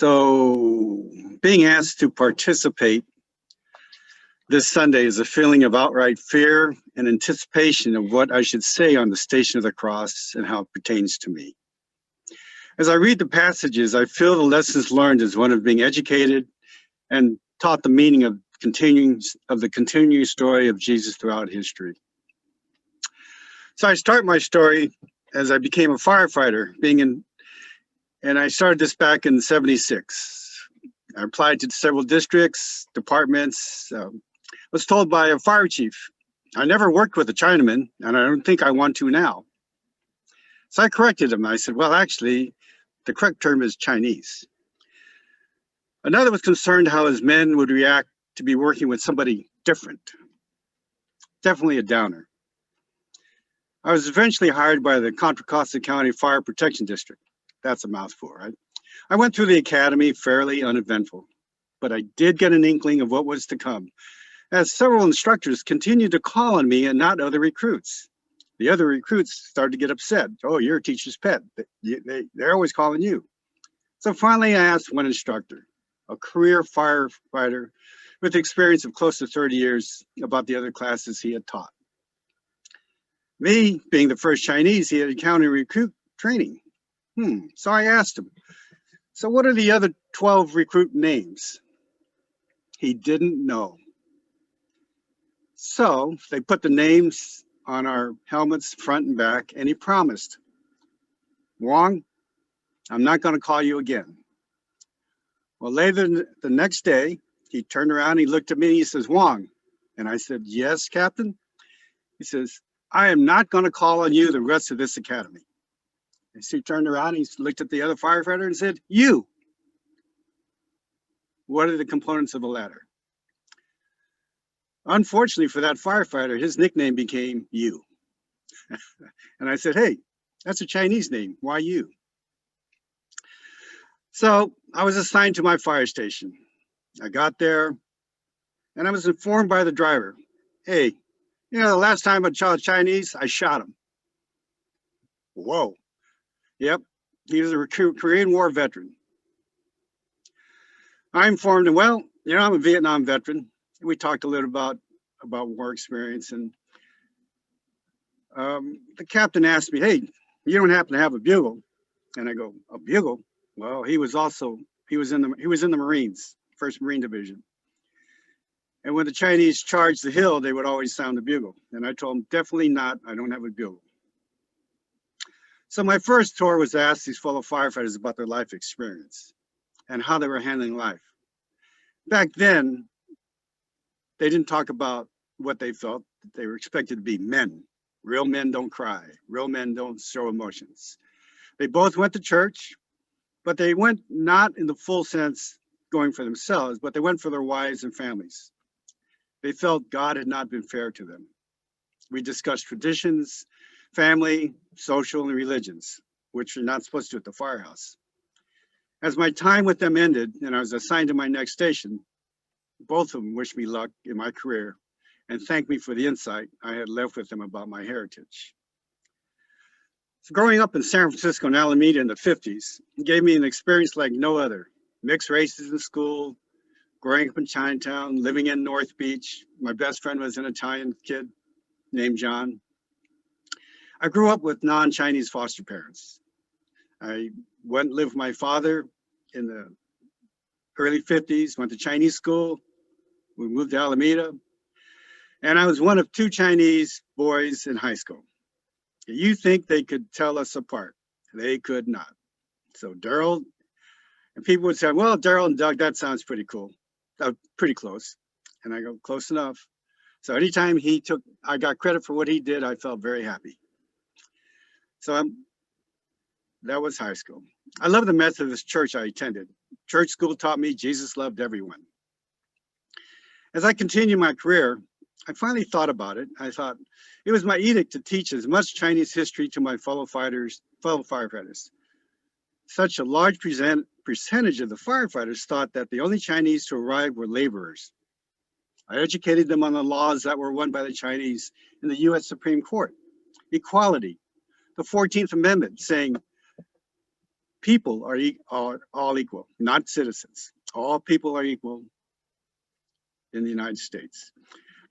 So being asked to participate this Sunday is a feeling of outright fear and anticipation of what I should say on the Station of the Cross and how it pertains to me. As I read the passages, I feel the lessons learned as one of being educated and taught the meaning of the continuing story of Jesus throughout history. So I start my story as I became a firefighter, and I started this back in '76. I applied to several districts, departments, was told by a fire chief, I never worked with a Chinaman, and I don't think I want to now. So I corrected him. I said, well, actually, the correct term is Chinese. Another was concerned how his men would react to be working with somebody different. Definitely a downer. I was eventually hired by the Contra Costa County Fire Protection District. That's a mouthful, right? I went through the academy fairly uneventful, but I did get an inkling of what was to come, as several instructors continued to call on me and not other recruits. The other recruits started to get upset. Oh, you're a teacher's pet. They're always calling you. So finally, I asked one instructor, a career firefighter with experience of close to 30 years, about the other classes he had taught. Me, being the first Chinese, he had encountered recruit training. So I asked him, so what are the other 12 recruit names? He didn't know. So they put the names on our helmets, front and back, and he promised, Wong, I'm not going to call you again. Well, later the next day, he turned around, he looked at me, and he says, Wong. And I said, yes, Captain. He says, I am not going to call on you the rest of this academy. And so he turned around, he looked at the other firefighter and said, you. What are the components of a ladder? Unfortunately for that firefighter, his nickname became You. And I said, hey, that's a Chinese name. Why you? So I was assigned to my fire station. I got there and I was informed by the driver, hey, the last time I saw Chinese, I shot him. Whoa. Yep, he was a Korean War veteran. I informed him, well, I'm a Vietnam veteran. We talked a little about war experience, and the captain asked me, hey, you don't happen to have a bugle? And I go, a bugle? Well, he was in the Marines, 1st Marine Division. And when the Chinese charged the hill, they would always sound the bugle. And I told them, definitely not, I don't have a bugle. So my first tour was to ask these fellow firefighters about their life experience and how they were handling life. Back then, they didn't talk about what they felt. They were expected to be men. Real men don't cry. Real men don't show emotions. They both went to church, but they went not in the full sense going for themselves, but they went for their wives and families. They felt God had not been fair to them. We discussed traditions, family, social, and religions, which you're not supposed to do at the firehouse. As my time with them ended and I was assigned to my next station, both of them wished me luck in my career and thanked me for the insight I had left with them about my heritage. So growing up in San Francisco and Alameda in the 50s gave me an experience like no other. Mixed races in school, growing up in Chinatown, living in North Beach. My best friend was an Italian kid named John. I grew up with non-Chinese foster parents. I went and lived with my father in the early 50s, went to Chinese school. We moved to Alameda. And I was one of 2 Chinese boys in high school. You think they could tell us apart? They could not. So Daryl, and people would say, well, Daryl and Doug, that sounds pretty cool. Pretty close. And I go, close enough. So anytime I got credit for what he did, I felt very happy. So that was high school. I love the Methodist church I attended. Church school taught me Jesus loved everyone. As I continued my career, I finally thought about it. I thought it was my edict to teach as much Chinese history to my fellow firefighters. Such a large percentage of the firefighters thought that the only Chinese to arrive were laborers. I educated them on the laws that were won by the Chinese in the US Supreme Court. Equality, the 14th Amendment saying people are all equal, not citizens. All people are equal in the United States.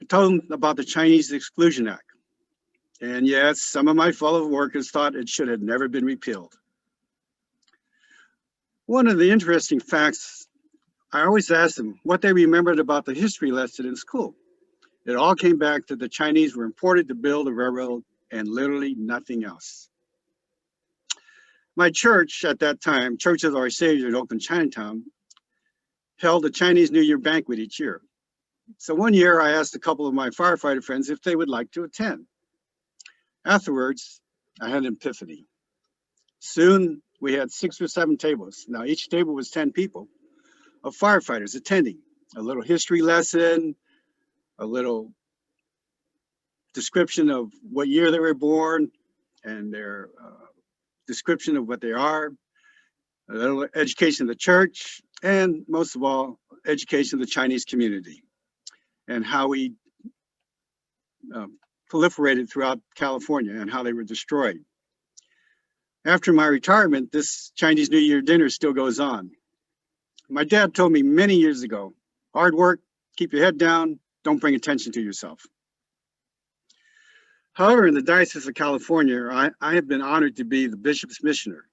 I told them about the Chinese Exclusion Act. And yes, some of my fellow workers thought it should have never been repealed. One of the interesting facts, I always asked them what they remembered about the history lesson in school. It all came back to the Chinese were imported to build a railroad and literally nothing else. My church at that time, Church of Our Savior in Oakland, Chinatown, held a Chinese New Year banquet each year. So one year I asked a couple of my firefighter friends if they would like to attend. Afterwards, I had an epiphany. Soon we had 6 or 7 tables. Now each table was 10 people of firefighters attending. A little history lesson, a little description of what year they were born and their description of what they are, a little education of the church, and most of all, education of the Chinese community and how we proliferated throughout California and how they were destroyed. After my retirement, this Chinese New Year dinner still goes on. My dad told me many years ago, hard work, keep your head down, don't bring attention to yourself. However, in the Diocese of California, I have been honored to be the Bishop's Missioner,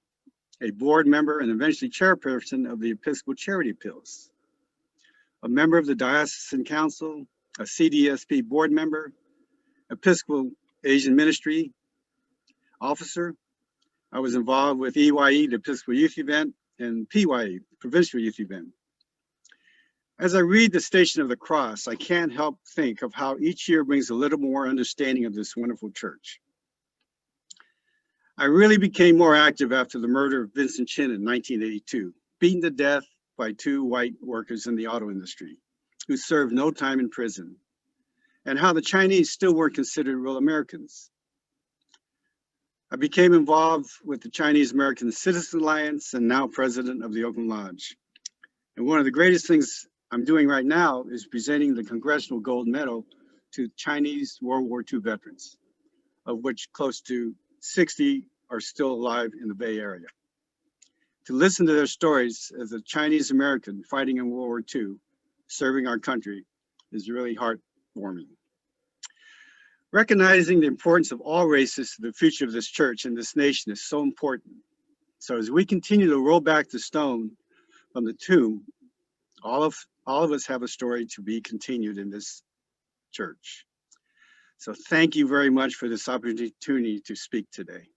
a board member and eventually chairperson of the Episcopal Charity Appeals, a member of the Diocesan Council, a CDSP board member, Episcopal Asian Ministry officer. I was involved with EYE, the Episcopal Youth Event, and PYE, Provincial Youth Event. As I read the Station of the Cross, I can't help think of how each year brings a little more understanding of this wonderful church. I really became more active after the murder of Vincent Chin in 1982, beaten to death by 2 white workers in the auto industry who served no time in prison, and how the Chinese still weren't considered real Americans. I became involved with the Chinese American Citizen Alliance and now president of the Oakland Lodge. And one of the greatest things I'm doing right now is presenting the Congressional Gold Medal to Chinese World War II veterans, of which close to 60 are still alive in the Bay Area. To listen to their stories as a Chinese American fighting in World War II, serving our country, is really heartwarming. Recognizing the importance of all races to the future of this church and this nation is so important. So as we continue to roll back the stone from the tomb, all of us have a story to be continued in this church. So thank you very much for this opportunity to speak today.